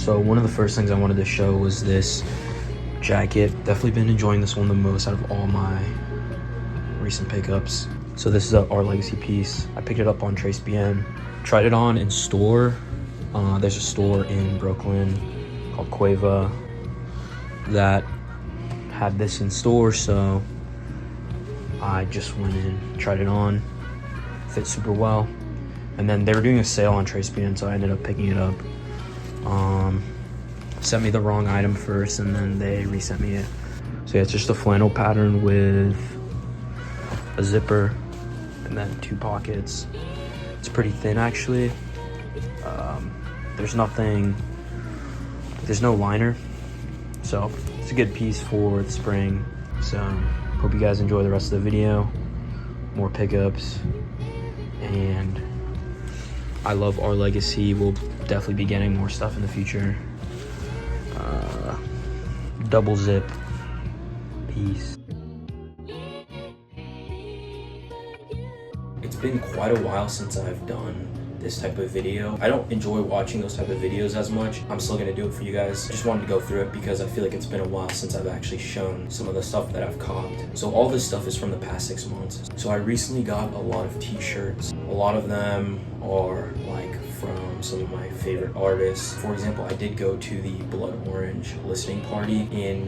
So one of the first things I wanted to show was this jacket. Definitely been enjoying this one the most out of all my recent pickups. So this is our legacy piece. I picked it up on Trace BM. Tried it on in store. There's a store in Brooklyn called Cueva that had this in store, so I just went in, tried it on, fit super well. And then they were doing a sale on Trace BM, so I ended up picking it up. Sent me the wrong item first, and then they resent me it. So yeah, it's just a flannel pattern with a zipper and then 2 pockets. It's pretty thin actually. There's no liner, so it's a good piece for the spring. So hope you guys enjoy the rest of the video. More pickups, and I love our legacy. We'll definitely be getting more stuff in the future. Double zip piece. It's been quite a while since I've done this type of video. I don't enjoy watching those type of videos as much. I'm still gonna do it for you guys. Just wanted to go through it because I feel like it's been a while since I've actually shown some of the stuff that I've copped. So all this stuff is from the past 6 months. So I recently got a lot of t-shirts. A lot of them are like from some of my favorite artists. For example, I did go to the Blood Orange listening party in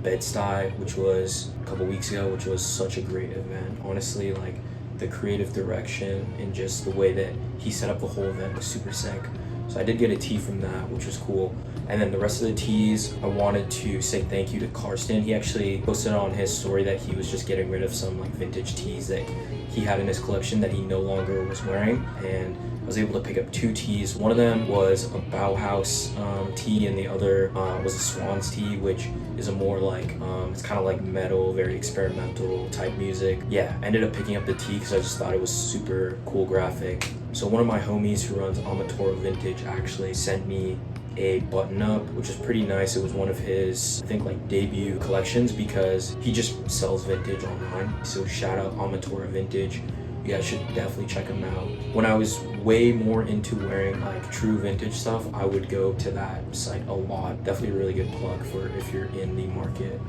Bed-Stuy, which was a couple weeks ago, which was such a great event. Honestly, like, the creative direction and just the way that he set up the whole event was super sick. So I did get a tee from that, which was cool. And then the rest of the tees, I wanted to say thank you to Karsten. He actually posted on his story that he was just getting rid of some like vintage tees that he had in his collection that he no longer was wearing. And I was able to pick up 2 tees. One of them was a Bauhaus tee, and the other was a Swans tee, which is a more like, it's kind of like metal, very experimental type music. Yeah, I ended up picking up the tee because I just thought it was super cool graphic. So one of my homies who runs Amatora Vintage actually sent me a button up, which is pretty nice. It was one of his, I think, like debut collections because he just sells vintage online. So shout out Amatora Vintage. You guys should definitely check him out. When I was way more into wearing like true vintage stuff, I would go to that site a lot. Definitely a really good plug for if you're in the market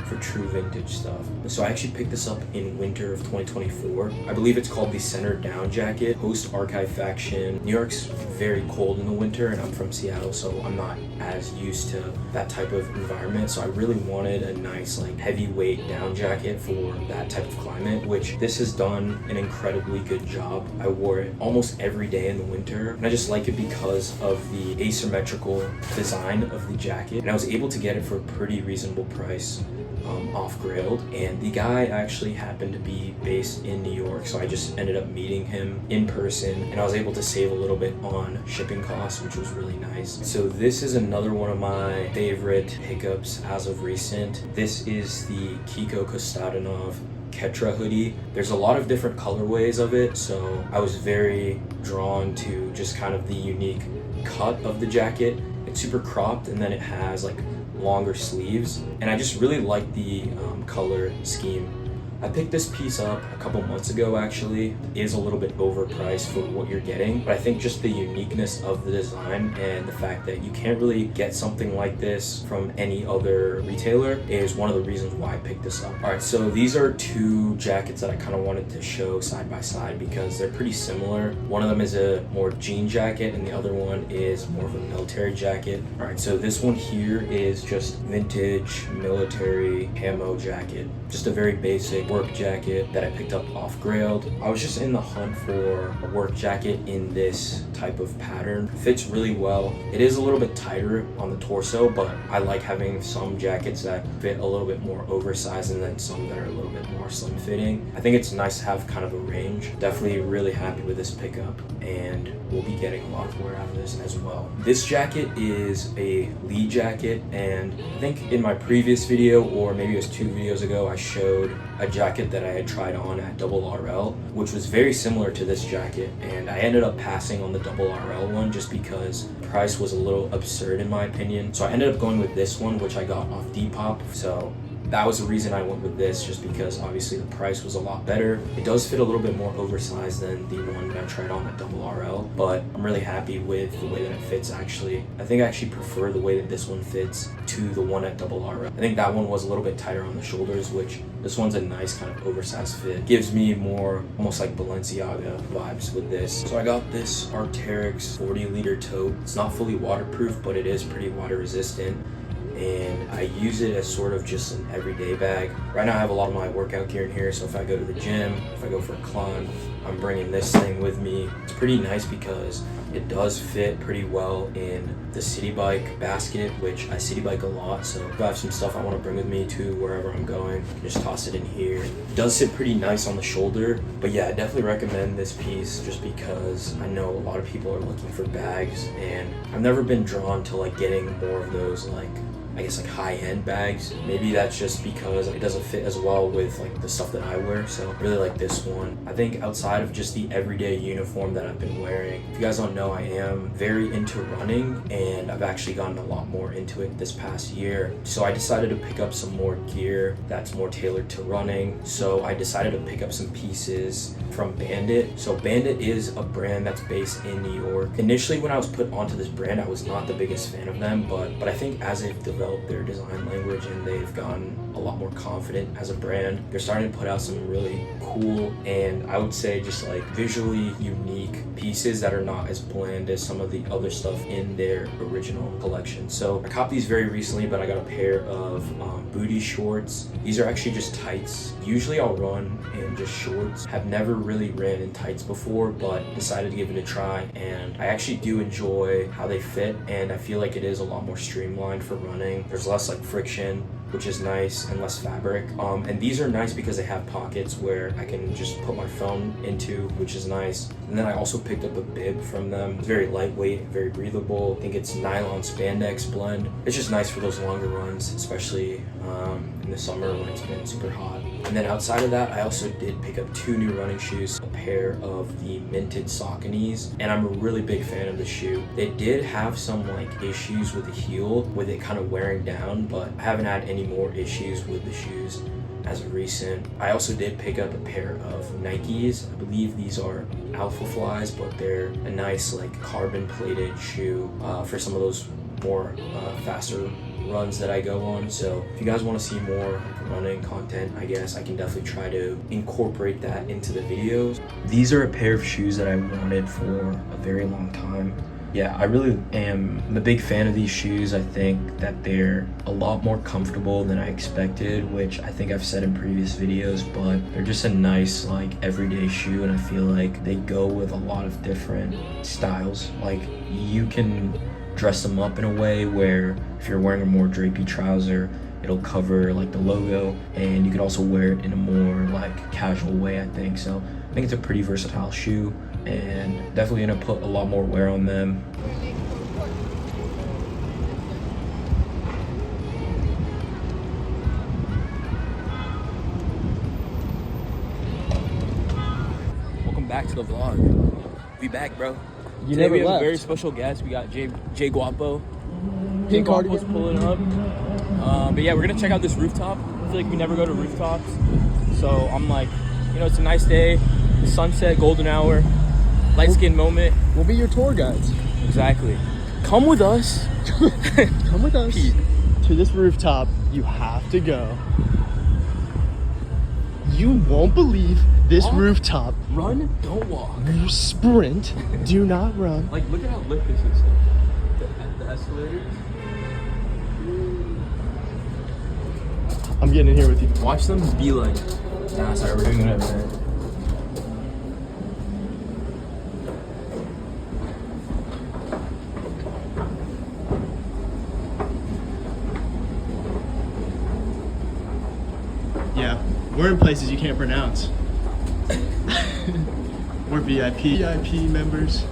for true vintage stuff. So I actually picked this up in winter of 2024. I believe it's called the Center Down jacket. Post Archive Faction. New York's very cold in the winter, and I'm from Seattle, so I'm not as used to that type of environment. So I really wanted a nice like heavyweight down jacket for that type of climate, which this has done an incredibly good job. I wore it almost every day in the winter, and I just like it because of the asymmetrical design of the jacket, and I was able to get it for a pretty reasonable price. Off-grailed, and the guy actually happened to be based in New York, so I just ended up meeting him in person, and I was able to save a little bit on shipping costs, which was really nice. So this is another one of my favorite pickups as of recent. This is the Kiko Kostadanov Ketra hoodie. There's a lot of different colorways of it, so I was very drawn to just kind of the unique cut of the jacket. It's super cropped, and then it has like longer sleeves, and I just really like the color scheme. I picked this piece up a couple months ago actually. It is a little bit overpriced for what you're getting, but I think just the uniqueness of the design and the fact that you can't really get something like this from any other retailer is one of the reasons why I picked this up. Alright, so these are 2 jackets that I kind of wanted to show side by side because they're pretty similar. One of them is a more jean jacket and the other one is more of a military jacket. Alright, so this one here is just vintage military camo jacket. Just a very basic work jacket that I picked up off Grailed. I was just in the hunt for a work jacket in this type of pattern. Fits really well. It is a little bit tighter on the torso, but I like having some jackets that fit a little bit more oversized and then some that are a little bit more slim fitting. I think it's nice to have kind of a range. Definitely really happy with this pickup, and we'll be getting a lot of wear out of this as well. This jacket is a Lee jacket, and I think in my previous video, or maybe it was 2 videos ago, I showed a jacket that I had tried on at Double RL, which was very similar to this jacket, and I ended up passing on the Double RL one just because the price was a little absurd in my opinion. So I ended up going with this one, which I got off Depop. So that was the reason I went with this, just because obviously the price was a lot better. It does fit a little bit more oversized than the one that I tried on at RL, but I'm really happy with the way that it fits actually. I think I actually prefer the way that this one fits to the one at RL. I think that one was a little bit tighter on the shoulders, which this one's a nice kind of oversized fit. Gives me more almost like Balenciaga vibes with this. So I got this Arc'teryx 40-liter tote. It's not fully waterproof, but it is pretty water resistant, and I use it as sort of just an everyday bag. Right now I have a lot of my workout gear in here, so if I go to the gym, if I go for a climb, I'm bringing this thing with me. It's pretty nice because it does fit pretty well in the city bike basket, which I city bike a lot, so if I have some stuff I want to bring with me to wherever I'm going, I can just toss it in here. It does sit pretty nice on the shoulder, but yeah, I definitely recommend this piece just because I know a lot of people are looking for bags, and I've never been drawn to like getting more of those like, I guess, like high-end bags. Maybe that's just because it doesn't fit as well with like the stuff that I wear, so I really like this one. I think outside of just the everyday uniform that I've been wearing, if you guys don't know, I am very into running, and I've actually gotten a lot more into it this past year. So I decided to pick up some more gear that's more tailored to running. So I decided to pick up some pieces from Bandit. So Bandit is a brand that's based in New York. Initially when I was put onto this brand, I was not the biggest fan of them, but I think as they've developed their design language and they've gotten a lot more confident as a brand, they're starting to put out some really cool and I would say just like visually unique pieces that are not as bland as some of the other stuff in their original collection. So I copped these very recently, but I got a pair of booty shorts. These are actually just tights. Usually I'll run in just shorts. Have never really ran in tights before, but decided to give it a try, and I actually do enjoy how they fit, and I feel like it is a lot more streamlined for running. There's less like friction, which is nice, and less fabric. And these are nice because they have pockets where I can just put my phone into, which is nice. And then I also picked up a bib from them. It's very lightweight, very breathable. I think it's nylon spandex blend. It's just nice for those longer runs, especially in the summer when it's been super hot. And then outside of that, I also did pick up 2 new running shoes, a pair of the minted Sauconys, and I'm a really big fan of the shoe. They did have some like issues with the heel, with it kind of wearing down, but I haven't had any more issues with the shoes as of recent. I also did pick up a pair of Nikes. I believe these are Alpha Flies, but they're a nice like carbon plated shoe for some of those more faster runs that I go on. So if you guys want to see more running content, I guess I can definitely try to incorporate that into the videos. These are a pair of shoes that I wanted for a very long time. Yeah, I really am. I'm a big fan of these shoes. I think that they're a lot more comfortable than I expected, which I think I've said in previous videos, but they're just a nice like everyday shoe, and I feel like they go with a lot of different styles. Like you can dress them up in a way where if you're wearing a more drapey trouser, it'll cover like the logo, and you can also wear it in a more like casual way, I think. So I think it's a pretty versatile shoe, and definitely gonna put a lot more wear on them. Welcome back to the vlog. We back, bro. Today we have a very special guest. We got Jay Guapo. Jay Guapo's pulling up. But yeah, we're gonna check out this rooftop. I feel like we never go to rooftops, so I'm like, you know, it's a nice day, sunset, golden hour, light skin moment. We'll be your tour guides. Exactly. Come with us. Come with us. Pete. To this rooftop, you have to go. You won't believe this rooftop. Run, don't walk. Sprint, do not run. Like, look at how lit this is. The escalators. I'm getting in here with you. Watch them be like, nah, sorry, we're doing whatever, man. Yeah, we're in places you can't pronounce. We're VIP members.